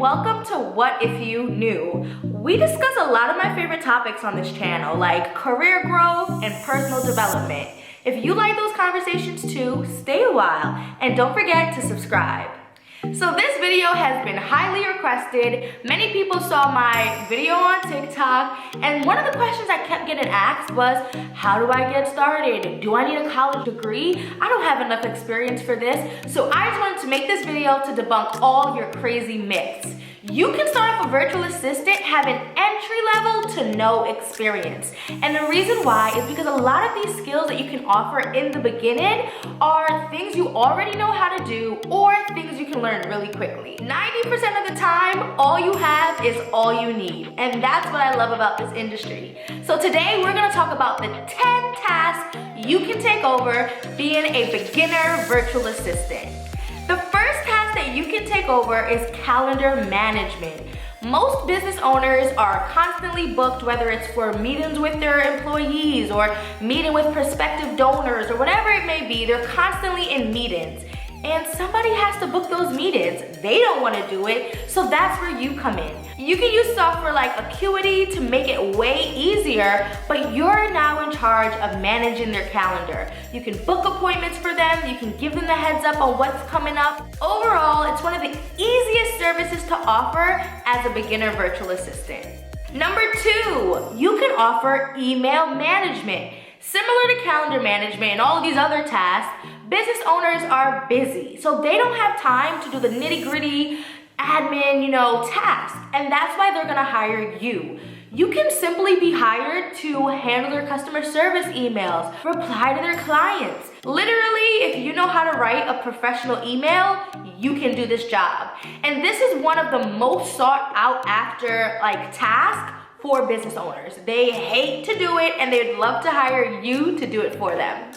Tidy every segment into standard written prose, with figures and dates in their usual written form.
welcome to What If You Knew. We discuss a lot of my favorite topics on this channel, like career growth and personal development. If you like those conversations too, stay a while and don't forget to subscribe. So this video has been highly requested. Many people saw my video on TikTok, and one of the questions I kept getting asked was, how do I get started? Do I need a college degree? I don't have enough experience for this. So I just wanted to make this video to debunk all of your crazy myths. You can start off a virtual assistant having entry level to no experience. And the reason why is because a lot of these skills that you can offer in the beginning are things you already know how to do or things you can learn really quickly. 90% of the time, all you have is all you need. And that's what I love about this industry. So today we're gonna talk about the 10 tasks you can take over being a beginner virtual assistant. The first task that you can take over is calendar management. Most business owners are constantly booked, whether it's for meetings with their employees or meeting with prospective donors or whatever it may be. They're constantly in meetings. And somebody has to book those meetings. They don't want to do it, so that's where you come in. You can use software like Acuity to make it way easier, but you're now in charge of managing their calendar. You can book appointments for them, you can give them the heads up on what's coming up. Overall, it's one of the easiest services to offer as a beginner virtual assistant. Number 2, you can offer email management. Similar to calendar management and all of these other tasks, business owners are busy, so they don't have time to do the nitty-gritty admin, tasks, and that's why they're gonna hire you. You can simply be hired to handle their customer service emails, reply to their clients. Literally, if you know how to write a professional email, you can do this job. And this is one of the most sought out after tasks for business owners. They hate to do it and they'd love to hire you to do it for them.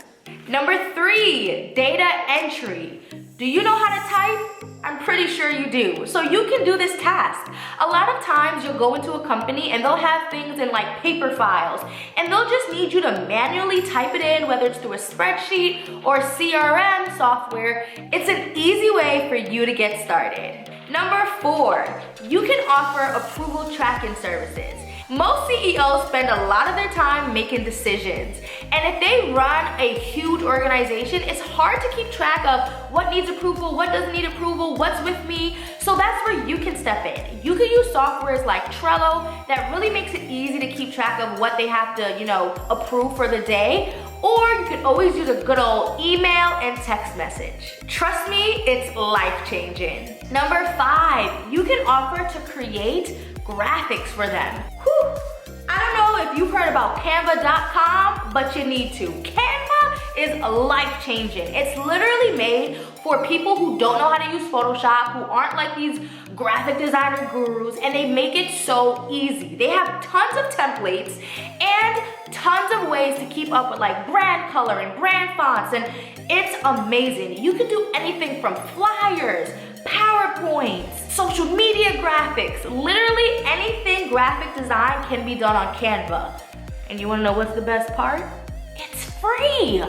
Number 3, data entry. Do you know how to type? I'm pretty sure you do. So you can do this task. A lot of times you'll go into a company and they'll have things in paper files, and they'll just need you to manually type it in, whether it's through a spreadsheet or CRM software. It's an easy way for you to get started. Number 4, you can offer approval tracking services. Most CEOs spend a lot of their time making decisions. And if they run a huge organization, it's hard to keep track of what needs approval, what doesn't need approval, what's with me. So that's where you can step in. You can use softwares like Trello that really makes it easy to keep track of what they have to, approve for the day. Or you can always use a good old email and text message. Trust me, it's life-changing. Number 5, you can offer to create graphics for them. Whew. I don't know if you've heard about Canva.com, but you need to. Canva is life-changing. It's literally made for people who don't know how to use Photoshop, who aren't these graphic designer gurus, and they make it so easy. They have tons of templates and tons of ways to keep up with brand color and brand fonts, and it's amazing. You can do anything from flyers, PowerPoints, social media graphics, literally anything graphic design can be done on Canva. And you wanna know what's the best part? It's free.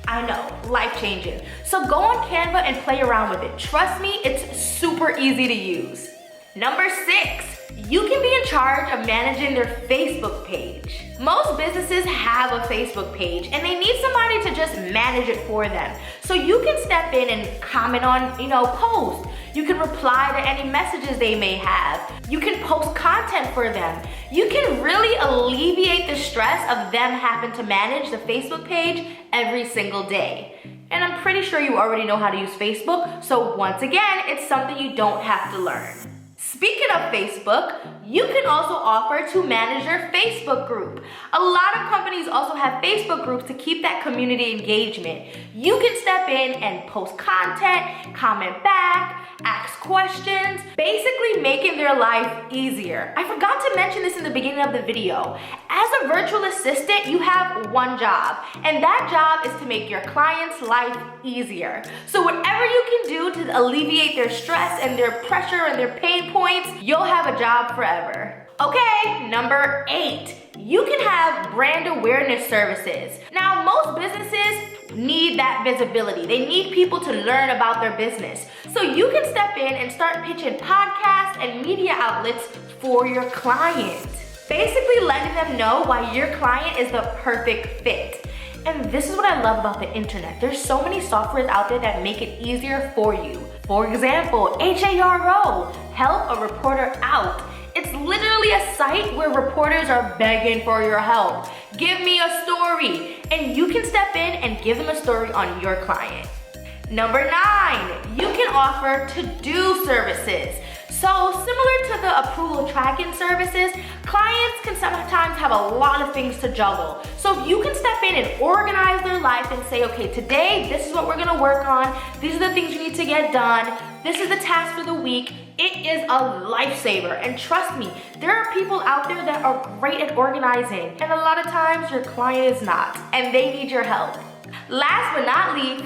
I know, life-changing. So go on Canva and play around with it. Trust me, it's super easy to use. Number 6, you can be in charge of managing their Facebook page. Most businesses have a Facebook page and they need somebody to just manage it for them. So you can step in and comment on, posts. You can reply to any messages they may have. You can post content for them. You can really alleviate the stress of them having to manage the Facebook page every single day. And I'm pretty sure you already know how to use Facebook, so once again, it's something you don't have to learn. Speaking of Facebook, you can also offer to manage your Facebook group. A lot of companies also have Facebook groups to keep that community engagement. You can step in and post content, comment back, ask questions, basically making their life easier. I forgot to mention this in the beginning of the video. As a virtual assistant, you have one job, and that job is to make your client's life easier. So whatever you can do to alleviate their stress and their pressure and their pain points, you'll have a job forever. Okay, number 8. You can have brand awareness services. Now, most businesses need that visibility. They need people to learn about their business. So you can step in and start pitching podcasts and media outlets for your client. Basically letting them know why your client is the perfect fit. And this is what I love about the internet. There's so many softwares out there that make it easier for you. For example, HARO, Help a Reporter Out. It's literally a site where reporters are begging for your help. Give me a story. And you can step in and give them a story on your client. Number 9, you can offer to-do services. So similar to the approval tracking services, clients can sometimes have a lot of things to juggle. So if you can step in and organize their life and say, okay, today this is what we're gonna work on. These are the things you need to get done. This is the task for the week. It is a lifesaver. And trust me, there are people out there that are great at organizing. And a lot of times your client is not, and they need your help. Last but not least,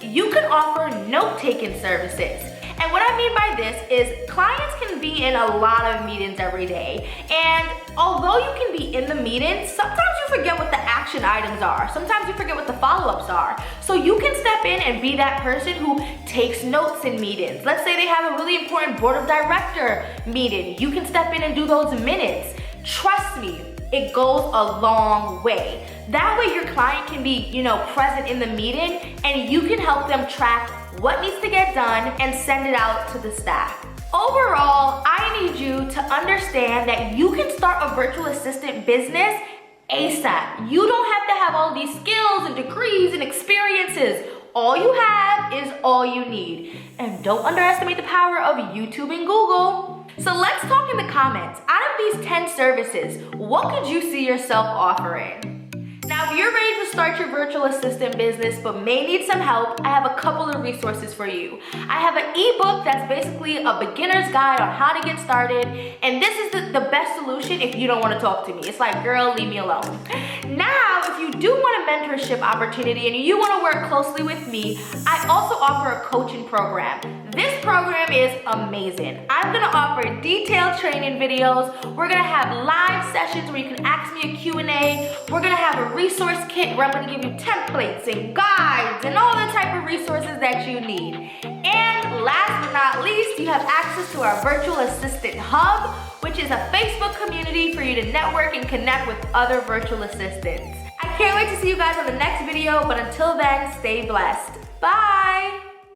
you can offer note-taking services. And what I mean by this is clients can be in a lot of meetings every day. And although you can be in the meeting, sometimes you forget what the action items are. Sometimes you forget what the follow-ups are. So you can step in and be that person who takes notes in meetings. Let's say they have a really important board of director meeting. You can step in and do those minutes. Trust me, it goes a long way. That way your client can be, present in the meeting, and you can help them track what needs to get done and send it out to the staff. Overall, I need you to understand that you can start a virtual assistant business ASAP. You don't have to have all these skills and degrees and experiences. All you have is all you need. And don't underestimate the power of YouTube and Google. So let's talk in the comments. Out of these 10 services, what could you see yourself offering? Now, if you're ready to start your virtual assistant business but may need some help, I have a couple of resources for you. I have an ebook that's basically a beginner's guide on how to get started, and this is the best solution if you don't want to talk to me. It's like, girl, leave me alone. Now, if you do want a mentorship opportunity and you want to work closely with me, I also offer a coaching program. This program is amazing. I'm gonna offer detailed training videos. We're gonna have live sessions where you can ask me a Q&A. We're gonna have a resource kit where I'm gonna give you templates and guides and all the type of resources that you need. And last but not least, you have access to our virtual assistant hub, which is a Facebook community for you to network and connect with other virtual assistants. I can't wait to see you guys on the next video, but until then, stay blessed. Bye!